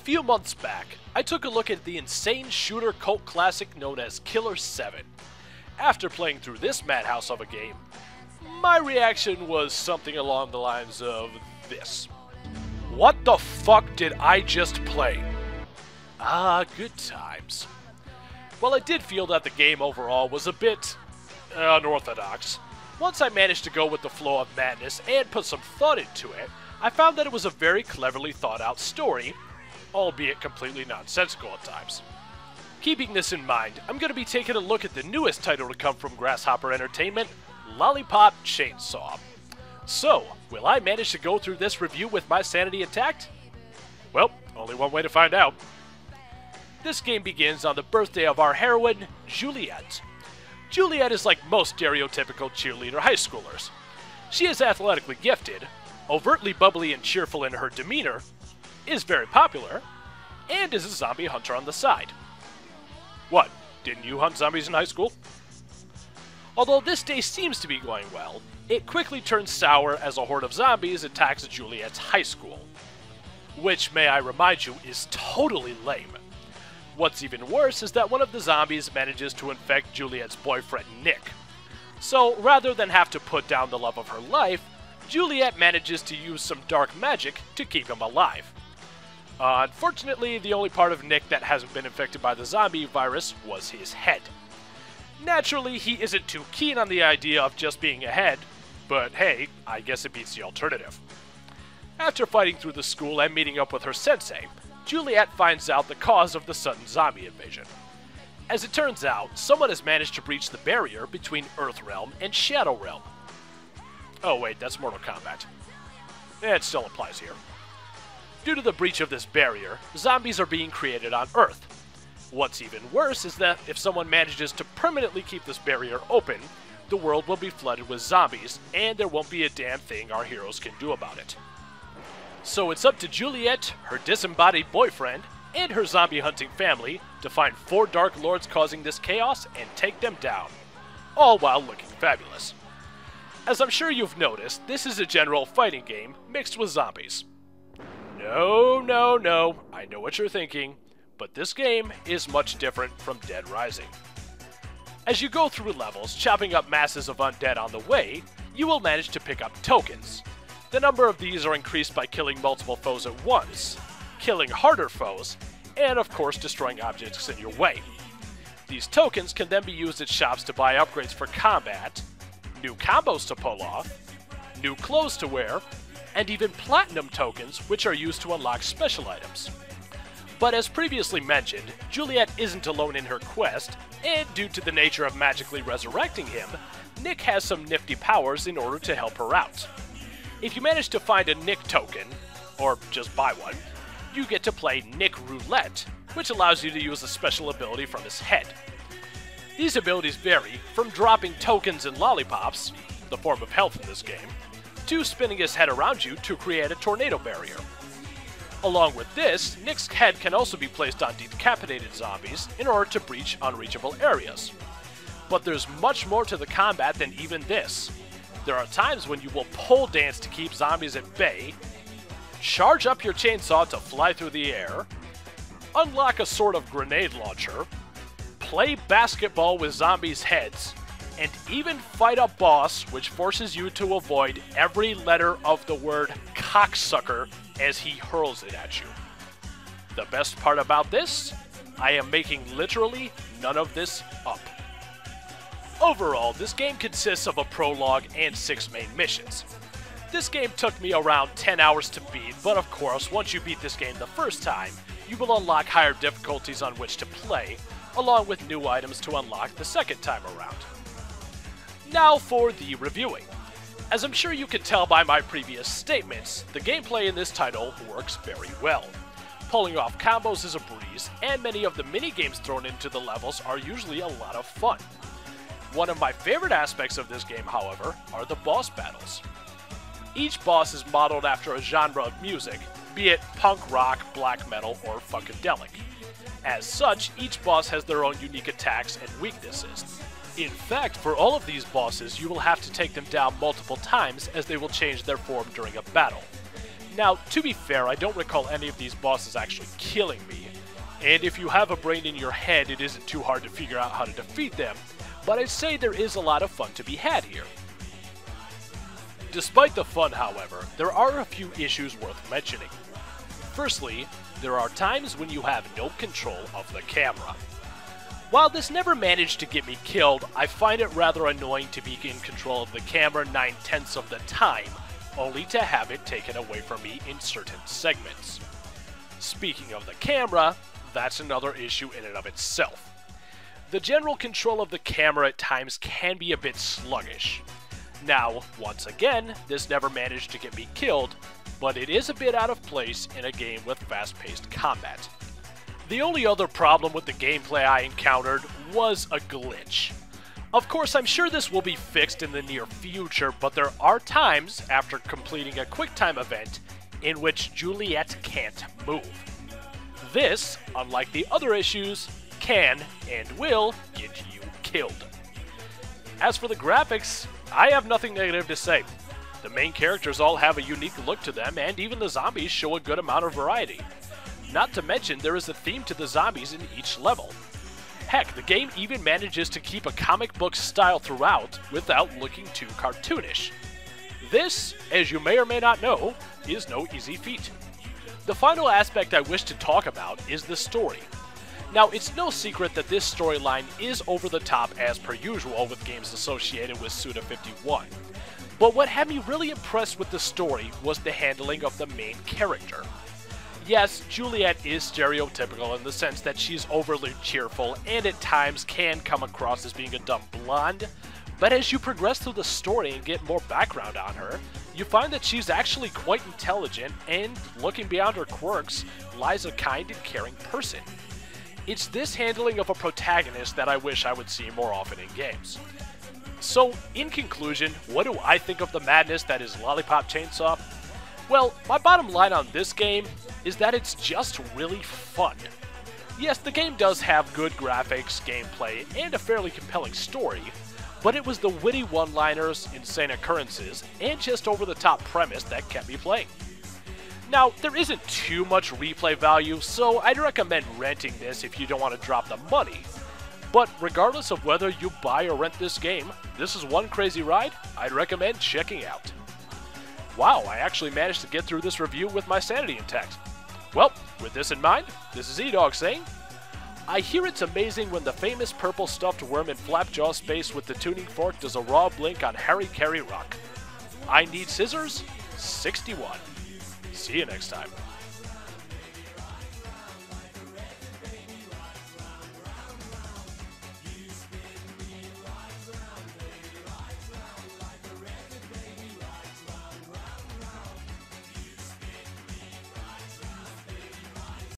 few months back, I took a look at the insane shooter cult classic known as Killer 7. After playing through this madhouse of a game, my reaction was something along the lines of this. What the fuck did I just play? Ah, good times. While I did feel that the game overall was a bit unorthodox, once I managed to go with the flow of madness and put some thought into it, I found that it was a very cleverly thought out story, albeit completely nonsensical at times. Keeping this in mind, I'm going to be taking a look at the newest title to come from Grasshopper Entertainment, Lollipop Chainsaw. So, will I manage to go through this review with my sanity intact? Well, only one way to find out. This game begins on the birthday of our heroine, Juliet. Juliet is like most stereotypical cheerleader high schoolers. She is athletically gifted, overtly bubbly and cheerful in her demeanor, is very popular, and is a zombie hunter on the side. What, didn't you hunt zombies in high school? Although this day seems to be going well, it quickly turns sour as a horde of zombies attacks Juliet's high school. Which, may I remind you, is totally lame. What's even worse is that one of the zombies manages to infect Juliet's boyfriend, Nick. So, rather than have to put down the love of her life, Juliet manages to use some dark magic to keep him alive. Unfortunately, the only part of Nick that hasn't been infected by the zombie virus was his head. Naturally, he isn't too keen on the idea of just being a head, but hey, I guess it beats the alternative. After fighting through the school and meeting up with her sensei, Juliet finds out the cause of the sudden zombie invasion. As it turns out, someone has managed to breach the barrier between Earthrealm and Shadow Realm. Oh wait, that's Mortal Kombat. It still applies here. Due to the breach of this barrier, zombies are being created on Earth. What's even worse is that if someone manages to permanently keep this barrier open, the world will be flooded with zombies, and there won't be a damn thing our heroes can do about it. So it's up to Juliet, her disembodied boyfriend, and her zombie hunting family to find 4 Dark Lords causing this chaos and take them down, all while looking fabulous. As I'm sure you've noticed, this is a general fighting game mixed with zombies. No, I know what you're thinking, but this game is much different from Dead Rising. As you go through levels, chopping up masses of undead on the way, you will manage to pick up tokens. The number of these are increased by killing multiple foes at once, killing harder foes, and of course destroying objects in your way. These tokens can then be used at shops to buy upgrades for combat, new combos to pull off, new clothes to wear, and even platinum tokens, which are used to unlock special items. But as previously mentioned, Juliet isn't alone in her quest, and due to the nature of magically resurrecting him, Nick has some nifty powers in order to help her out. If you manage to find a Nick token, or just buy one, you get to play Nick Roulette, which allows you to use a special ability from his head. These abilities vary from dropping tokens and lollipops, the form of health in this game, to spinning his head around you to create a tornado barrier. Along with this, Nick's head can also be placed on decapitated zombies in order to breach unreachable areas. But there's much more to the combat than even this. There are times when you will pole dance to keep zombies at bay, charge up your chainsaw to fly through the air, unlock a sort of grenade launcher, play basketball with zombies' heads, and even fight a boss which forces you to avoid every letter of the word cocksucker as he hurls it at you. The best part about this? I am making literally none of this up. Overall, this game consists of a prologue and 6 main missions. This game took me around 10 hours to beat, but of course, once you beat this game the first time, you will unlock higher difficulties on which to play, along with new items to unlock the second time around. Now for the reviewing. As I'm sure you can tell by my previous statements, the gameplay in this title works very well. Pulling off combos is a breeze, and many of the mini-games thrown into the levels are usually a lot of fun. One of my favorite aspects of this game, however, are the boss battles. Each boss is modeled after a genre of music, be it punk rock, black metal, or funkadelic. As such, each boss has their own unique attacks and weaknesses. In fact, for all of these bosses, you will have to take them down multiple times as they will change their form during a battle. Now, to be fair, I don't recall any of these bosses actually killing me, and if you have a brain in your head, it isn't too hard to figure out how to defeat them, but I'd say there is a lot of fun to be had here. Despite the fun, however, there are a few issues worth mentioning. Firstly, there are times when you have no control of the camera. While this never managed to get me killed, I find it rather annoying to be in control of the camera 9/10 of the time, only to have it taken away from me in certain segments. Speaking of the camera, that's another issue in and of itself. The general control of the camera at times can be a bit sluggish. Now, once again, this never managed to get me killed, but it is a bit out of place in a game with fast-paced combat. The only other problem with the gameplay I encountered was a glitch. Of course, I'm sure this will be fixed in the near future, but there are times, after completing a QuickTime event, in which Juliet can't move. This, unlike the other issues, can and will get you killed. As for the graphics, I have nothing negative to say. The main characters all have a unique look to them, and even the zombies show a good amount of variety. Not to mention, there is a theme to the zombies in each level. Heck, the game even manages to keep a comic book style throughout without looking too cartoonish. This, as you may or may not know, is no easy feat. The final aspect I wish to talk about is the story. Now, it's no secret that this storyline is over the top as per usual with games associated with Suda51. But what had me really impressed with the story was the handling of the main character. Yes, Juliet is stereotypical in the sense that she's overly cheerful and at times can come across as being a dumb blonde, but as you progress through the story and get more background on her, you find that she's actually quite intelligent, and looking beyond her quirks lies a kind and caring person. It's this handling of a protagonist that I wish I would see more often in games. So, in conclusion, what do I think of the madness that is Lollipop Chainsaw? Well, my bottom line on this game is that it's just really fun. Yes, the game does have good graphics, gameplay, and a fairly compelling story, but it was the witty one-liners, insane occurrences, and just over-the-top premise that kept me playing. Now, there isn't too much replay value, so I'd recommend renting this if you don't want to drop the money. But regardless of whether you buy or rent this game, this is one crazy ride I'd recommend checking out. Wow, I actually managed to get through this review with my sanity intact. Well, with this in mind, this is E-Dog saying, I hear it's amazing when the famous purple stuffed worm in Flapjaw space with the tuning fork does a raw blink on Harry Carry Rock. I need scissors, 61. See you next time.